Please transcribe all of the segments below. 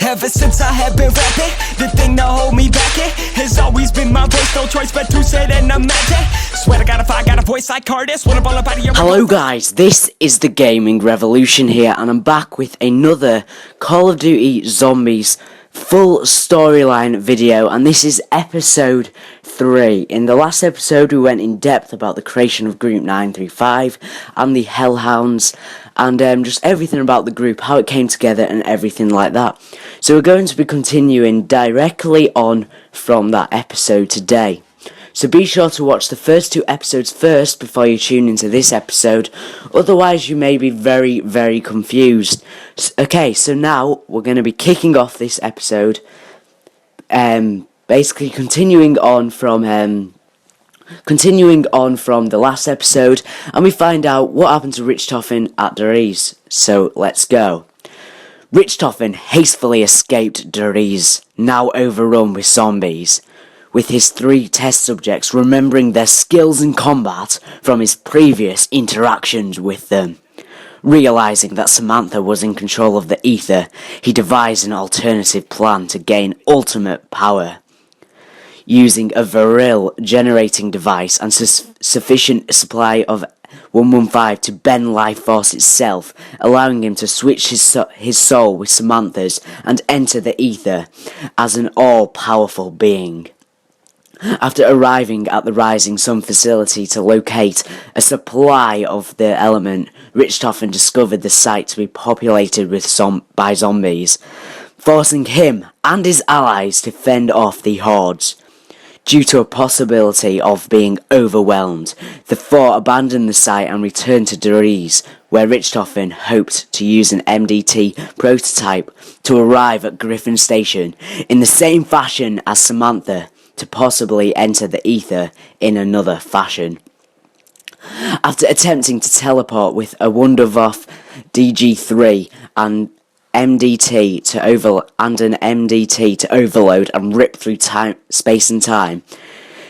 Ever since I have been rapping, the thing that hold me back here has always been my voice. No choice but to say that I'm mad. Swear to God, if I got a voice like Curtis, wanna ball up out of your... Hello guys, this is the Gaming Revolution here, and I'm back with another Call of Duty Zombies full storyline video, and this is episode 3. In the last episode we went in depth about the creation of Group 935 and the Hellhounds, and just everything about the group, how it came together and everything like that. So we're going to be continuing directly on from that episode today. So be sure to watch the first 2 episodes first before you tune into this episode, otherwise you may be very, very confused. Okay, so now we're going to be kicking off this episode, basically continuing on from the last episode, and we find out what happened to Richthofen at Dries. So let's go. Richthofen hastily escaped Dries, now overrun with zombies, with his 3 test subjects remembering their skills in combat from his previous interactions with them. Realizing that Samantha was in control of the ether, he devised an alternative plan to gain ultimate power. Using a Viril generating device and sufficient supply of 115 to bend life force itself, allowing him to switch his soul with Samantha's and enter the ether as an all-powerful being. After arriving at the Rising Sun facility to locate a supply of the element, Richthofen discovered the site to be populated by zombies, forcing him and his allies to fend off the hordes. Due to a possibility of being overwhelmed, the 4 abandoned the site and returned to Dries, where Richthofen hoped to use an MDT prototype to arrive at Griffin Station in the same fashion as Samantha, to possibly enter the ether in another fashion. After attempting to teleport with a Wunderwaffe DG3 and an MDT to overload and rip through space and time,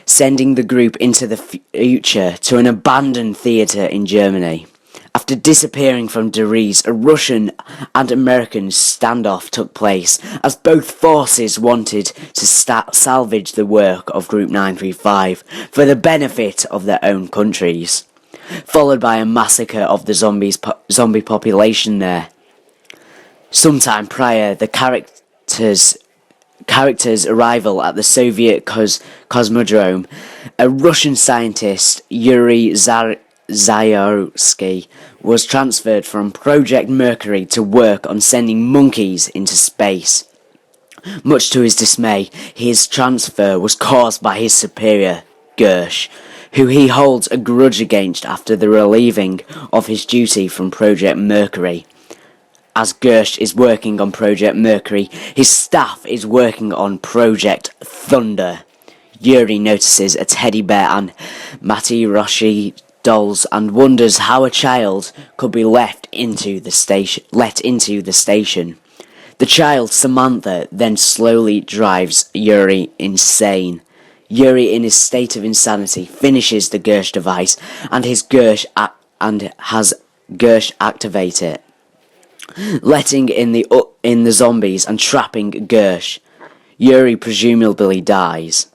sending the group into the future to an abandoned theatre in Germany. After disappearing from Dries, a Russian and American standoff took place, as both forces wanted to salvage the work of Group 935 for the benefit of their own countries, followed by a massacre of the zombie population there. Sometime prior, the character's arrival at the Soviet Cosmodrome, a Russian scientist, Yuri Zayovsky, was transferred from Project Mercury to work on sending monkeys into space. Much to his dismay, his transfer was caused by his superior, Gersh, who he holds a grudge against after the relieving of his duty from Project Mercury. As Gersh is working on Project Mercury, his staff is working on Project Thunder. Yuri notices a teddy bear and Matiroshi dolls and wonders how a child could be let into the station. The child, Samantha, then slowly drives Yuri insane. Yuri, in his state of insanity, finishes the Gersh device and has Gersh activate it, letting in the zombies and trapping Gersh. Yuri presumably dies.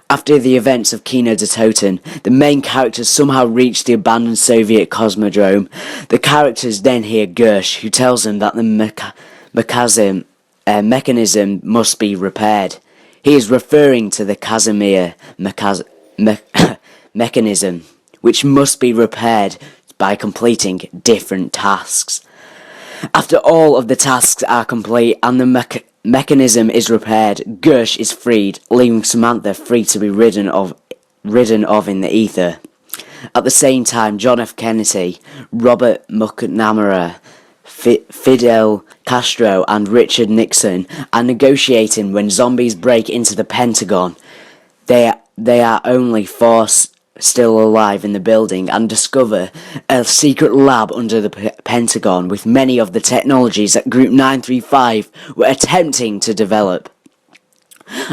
After the events of Kino de Toten, the main characters somehow reach the abandoned Soviet Cosmodrome. The characters then hear Gersh, who tells them that the mechanism must be repaired. He is referring to the Casimir mechanism, which must be repaired by completing different tasks. After all of the tasks are complete and the mechanism is repaired, Gersh is freed, leaving Samantha free to be ridden of in the ether. At the same time, John F. Kennedy, Robert McNamara, Fidel Castro and Richard Nixon are negotiating when zombies break into the Pentagon. They are only 4 still alive in the building and discover a secret lab under the Pentagon with many of the technologies that Group 935 were attempting to develop.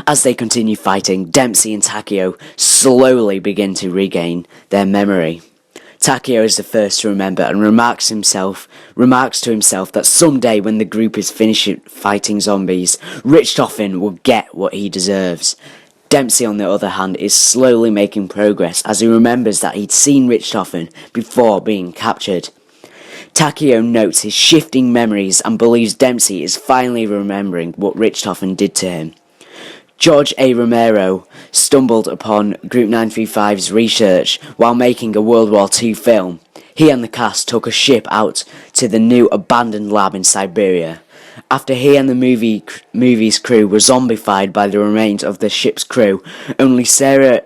As they continue fighting, Dempsey and Takeo slowly begin to regain their memory. Takeo is the first to remember and remarks to himself that someday when the group is finished fighting zombies, Richthofen will get what he deserves. Dempsey, on the other hand, is slowly making progress as he remembers that he'd seen Richthofen before being captured. Takeo notes his shifting memories and believes Dempsey is finally remembering what Richthofen did to him. George A. Romero stumbled upon Group 935's research while making a World War II film. He and the cast took a ship out to the new abandoned lab in Siberia. After he and the movie's crew were zombified by the remains of the ship's crew, only Sarah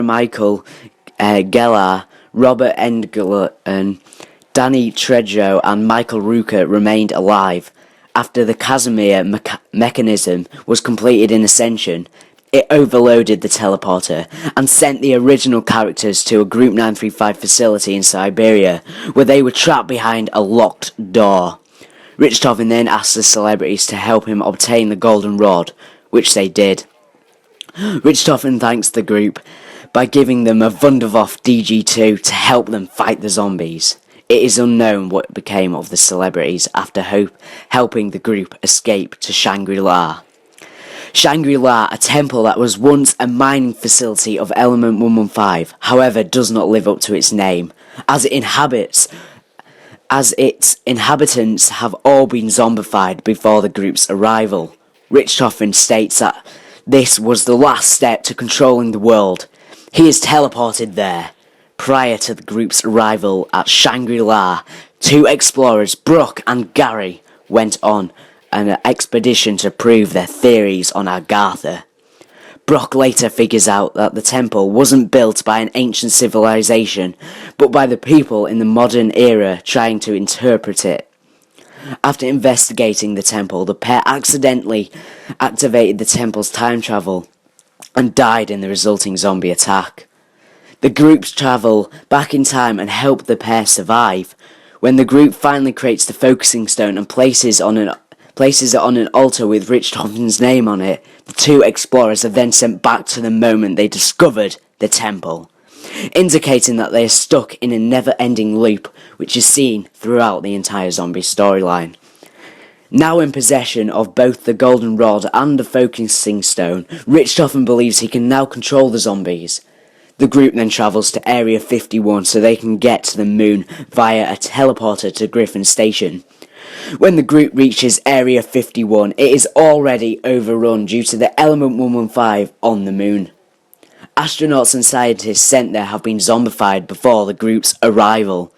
Michael Gellar, Robert Englund, Danny Trejo and Michael Rooker remained alive. After the Casimir mechanism was completed in Ascension, it overloaded the teleporter and sent the original characters to a Group 935 facility in Siberia, where they were trapped behind a locked door. Richthofen then asked the celebrities to help him obtain the Golden Rod, which they did. Richthofen thanks the group by giving them a Wunderwaffe DG2 to help them fight the zombies. It is unknown what became of the celebrities after helping the group escape to Shangri-La. Shangri-La, a temple that was once a mining facility of Element 115, however does not live up to its name, as its inhabitants have all been zombified before the group's arrival. Richthofen states that this was the last step to controlling the world. He is teleported there. Prior to the group's arrival at Shangri-La, two explorers, Brooke and Gary, went on an expedition to prove their theories on Agartha. Brooke later figures out that the temple wasn't built by an ancient civilization, but by the people in the modern era trying to interpret it. After investigating the temple, the pair accidentally activated the temple's time travel and died in the resulting zombie attack. The groups travel back in time and help the pair survive. When the group finally creates the focusing stone and places it on an altar with Richthofen's name on it, the two explorers are then sent back to the moment they discovered the temple, indicating that they are stuck in a never-ending loop which is seen throughout the entire zombie storyline. Now in possession of both the Golden Rod and the focusing stone, Richthofen believes he can now control the zombies. The group then travels to Area 51 so they can get to the moon via a teleporter to Griffin Station. When the group reaches Area 51, it is already overrun due to the Element 115 on the moon. Astronauts and scientists sent there have been zombified before the group's arrival.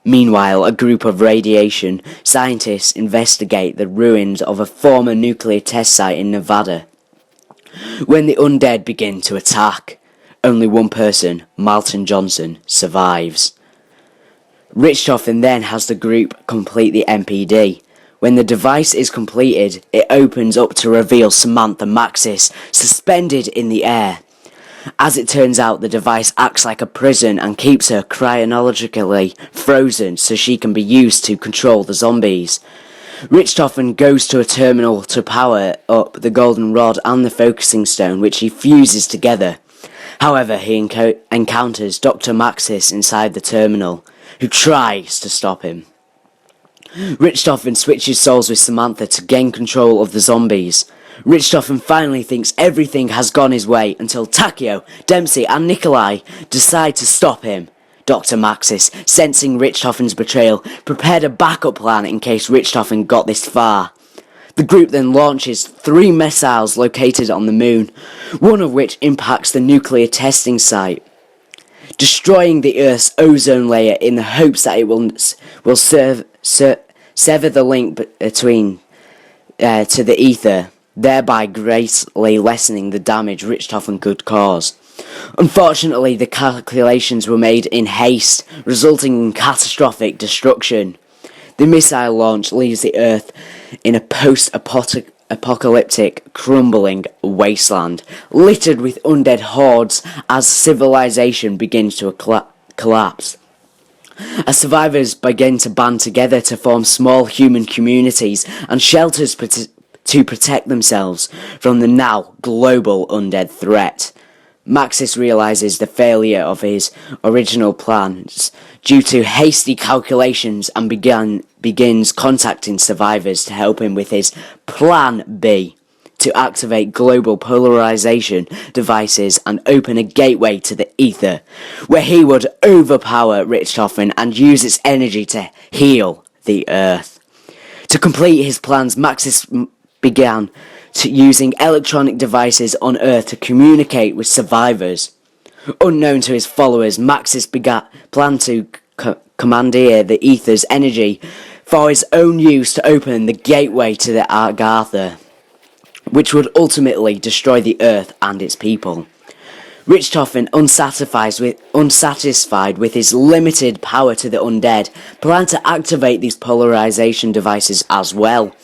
Meanwhile, a group of radiation scientists investigate the ruins of a former nuclear test site in Nevada. When the undead begin to attack, only one person, Martin Johnson, survives. Richthofen then has the group complete the MPD. When the device is completed, it opens up to reveal Samantha Maxis suspended in the air. As it turns out, the device acts like a prison and keeps her cryogenically frozen so she can be used to control the zombies. Richthofen goes to a terminal to power up the Golden Rod and the focusing stone, which he fuses together. However, he encounters Dr. Maxis inside the terminal, who tries to stop him. Richthofen switches souls with Samantha to gain control of the zombies. Richthofen finally thinks everything has gone his way until Takeo, Dempsey and Nikolai decide to stop him. Dr. Maxis, sensing Richthofen's betrayal, prepared a backup plan in case Richthofen got this far. The group then launches 3 missiles located on the moon, one of which impacts the nuclear testing site, destroying the Earth's ozone layer in the hopes that it will sever the link between to the ether, thereby greatly lessening the damage Richthofen could cause. Unfortunately, the calculations were made in haste, resulting in catastrophic destruction. The missile launch leaves the Earth in a post-apocalyptic, crumbling wasteland, littered with undead hordes as civilization begins to collapse. As survivors begin to band together to form small human communities and shelters to protect themselves from the now global undead threat. Maxis realizes the failure of his original plans due to hasty calculations and begins contacting survivors to help him with his Plan B to activate global polarization devices and open a gateway to the ether, where he would overpower Richthofen and use its energy to heal the Earth. To complete his plans, Maxis began using electronic devices on Earth to communicate with survivors. Unknown to his followers, Maxis planned to commandeer the ether's energy for his own use to open the gateway to the Agartha, which would ultimately destroy the Earth and its people. Richthofen, unsatisfied with his limited power to the undead, planned to activate these polarization devices as well,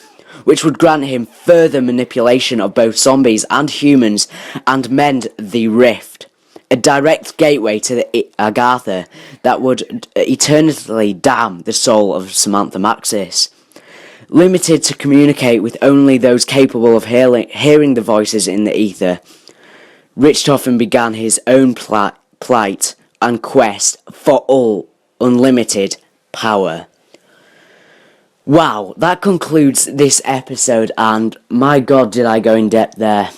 which would grant him further manipulation of both zombies and humans and mend the rift, a direct gateway to the Agartha that would eternally damn the soul of Samantha Maxis. Limited to communicate with only those capable of hearing the voices in the ether, Richthofen began his own plight and quest for all unlimited power. Wow, that concludes this episode, and my god did I go in depth there.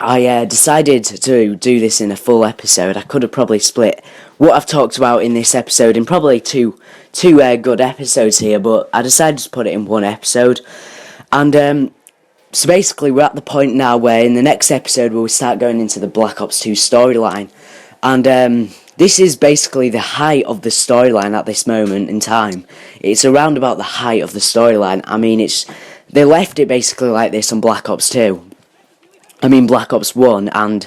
I decided to do this in a full episode. I could have probably split what I've talked about in this episode in probably two good episodes here, but I decided to put it in one episode. And so basically we're at the point now where in the next episode we'll start going into the Black Ops 2 storyline. And this is basically the height of the storyline at this moment in time. It's around about the height of the storyline. I mean, they left it basically like this on Black Ops 2. Black Ops 1, and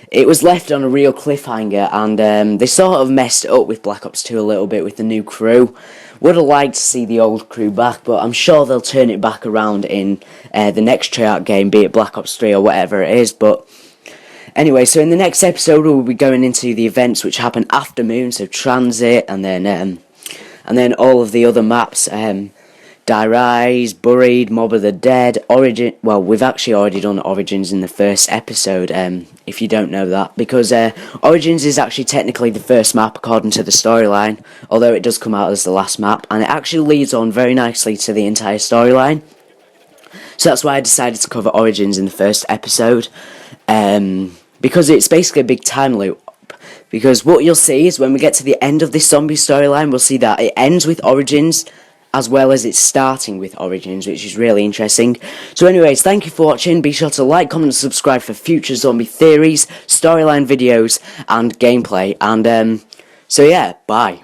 it was left on a real cliffhanger, and they sort of messed it up with Black Ops 2 a little bit with the new crew. Would have liked to see the old crew back, but I'm sure they'll turn it back around in the next Treyarch game, be it Black Ops 3 or whatever it is, but anyway, so in the next episode we'll be going into the events which happen after Moon, so Transit, and then all of the other maps, Die Rise, Buried, Mob of the Dead, Origin. Well, we've actually already done Origins in the first episode, if you don't know that, because Origins is actually technically the first map according to the storyline, although it does come out as the last map, and it actually leads on very nicely to the entire storyline. So that's why I decided to cover Origins in the first episode, because it's basically a big time loop. Because what you'll see is when we get to the end of this zombie storyline, we'll see that it ends with Origins, as well as it's starting with Origins, which is really interesting. So anyways, thank you for watching. Be sure to like, comment and subscribe for future zombie theories, storyline videos and gameplay. And so yeah, bye.